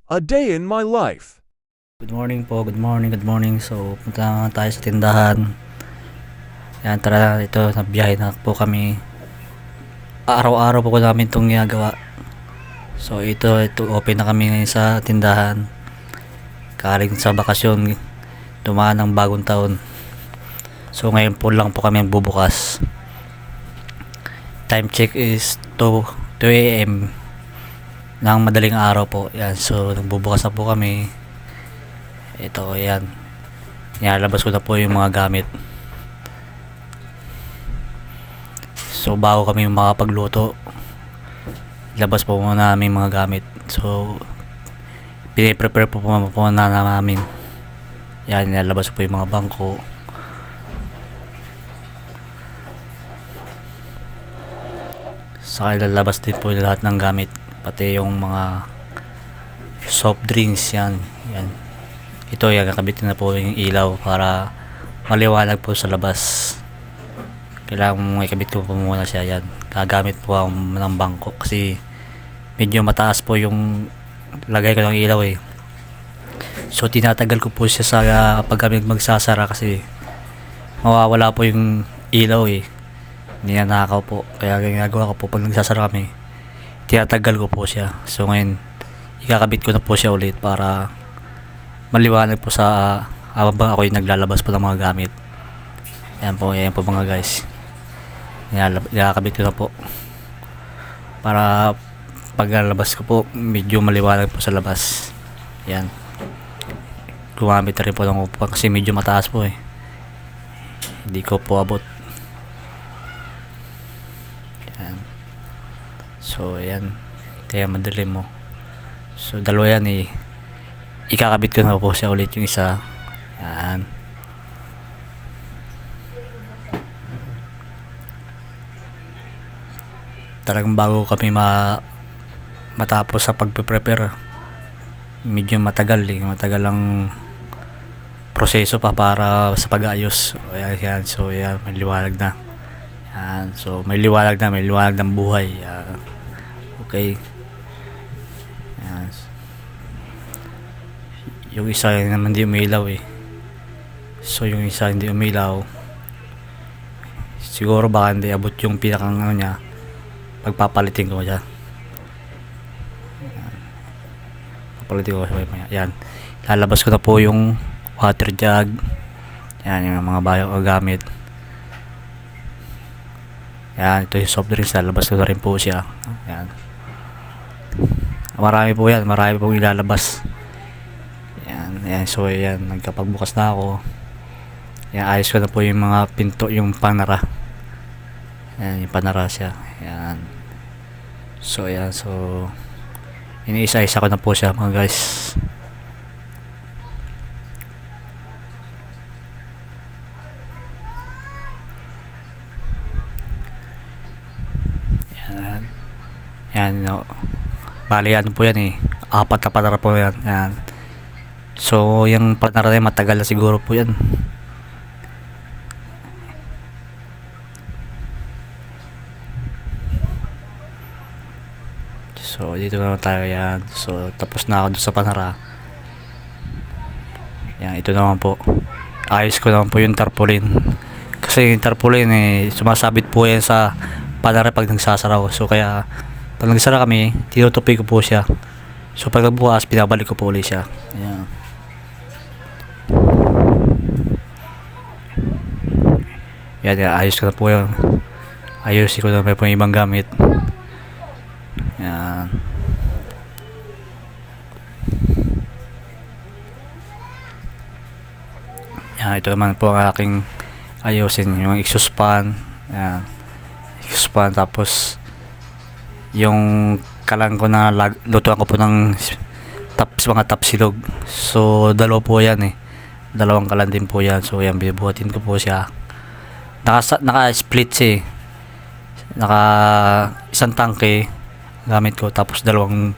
A day in my life. Good morning po, good morning, good morning. So, punta na tayo sa tindahan. Yan, tara, ito, nabiyahe na po kami. Araw-araw po namin itong ginagawa. So, ito, open na kami ngayon sa tindahan. Kaling sa bakasyon, dumaan ng bagong taon. So, ngayon po lang po kami bubukas. Time check is 2 a.m. ng madaling araw po. Yan, so, nagbubukas na po kami. Ito, yan. Nilalabas ko na po yung mga gamit. So, bago kami makapagluto, labas po muna namin mga gamit. So, piniprepare po na namin. Yan, nilalabas po yung mga bangko. Saka ilalabas din po lahat ng gamit. Pati yung mga soft drinks, yan. Yan. Ito, yan, kakabitin na po yung ilaw para maliwanag po sa labas. Kailangan mo ikabit ko po muna siya, yan. Gagamit po ako ng bangko kasi medyo mataas po yung lagay ko ng ilaw eh. So, tinatagal ko po siya sa pag kami magsasara kasi mawawala po yung ilaw eh. Hindi na nakakaw po. Kaya ginagawa ko po pag nagsasara kami, tinatagal ko po siya. So, ngayon, ikakabit ko na po siya ulit para maliwanag po sa habang ako yung naglalabas po ng mga gamit. Yan po mga guys. Ikakabit ko na po para paglalabas ko po medyo maliwanag po sa labas. Yan. Gumamit na rin po ng upuan kasi medyo mataas po eh. Hindi ko po abot. Yan. So yan. Kaya madilim mo. So dalawa yan eh. Ikakabit ko na po siya ulit yung isa. Yan. Talagang bago kami matapos sa pagpe-prepare, medyo matagal ang proseso pa para sa pag-ayos. Yan. So yan, may liwanag na. Yan. So may liwanag ng buhay. Yan. Okay. Yan. Yung isa naman hindi umilaw eh. So yung isa hindi umilaw, siguro baka hindi abot yung pinakang ano niya. Pagpapalitin ko siya. Papalitin ko siya. Yan. Lalabas ko na po yung water jug. Yan, yung mga bayang gamit. Yan, ito yung soft drinks. Lalabas ko na rin po siya. Yan. Marami po yan. Marami pong ilalabas. Yan, so yan, nagkapagbukas na ako. Yan, ayos ko na po yung mga pinto, yung panara. Yan, yung panara siya. Yan. So yan, so iniisa-isa ko na po siya mga guys. Yan. Yan, no. Bali ano po yan eh. 4 na panara po yan. Yan. So, yung panara na matagal na siguro po yan. So, dito na tayo yan. So, tapos na ako doon sa panara. Yan, ito naman po. Ayos ko naman po yung tarpaulin. Kasi yung tarpaulin eh, sumasabit po yan sa panara pag nagsasara ko. So, kaya pag nagsara kami, tinutupi ko po siya. So, pag nagbukas, pinabalik ko po ulit siya. Ayan. Yan, ayos ko na po yan. Ayusin ko na po yung ibang gamit. Yan. Yan, ito naman po ang aking ayusin. Yung exhaust fan. Yan. Exhaust fan. Tapos, yung kalang ko na lutuan ko po ng mga tapsilog. So, dalawa po yan eh. Dalawang kalan din po yan. So, yan, bibuhatin ko po siya. Naka-split siya eh. Isang tangke gamit ko, tapos dalawang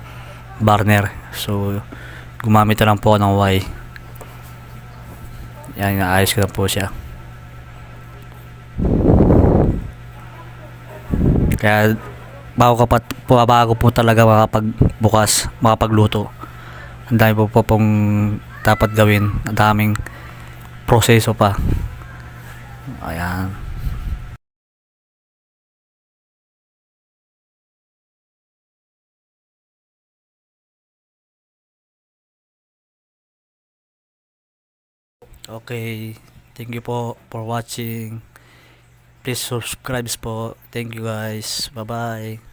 burner. So, gumamit na lang po ng Y. Yan, naayos ko na po siya. Kaya bago po talaga makapagluto, Ang dami po pong dapat gawin. Ang daming proseso pa. Ayan. Okay. Thank you po for watching. Please subscribe po. Thank you guys. Bye bye.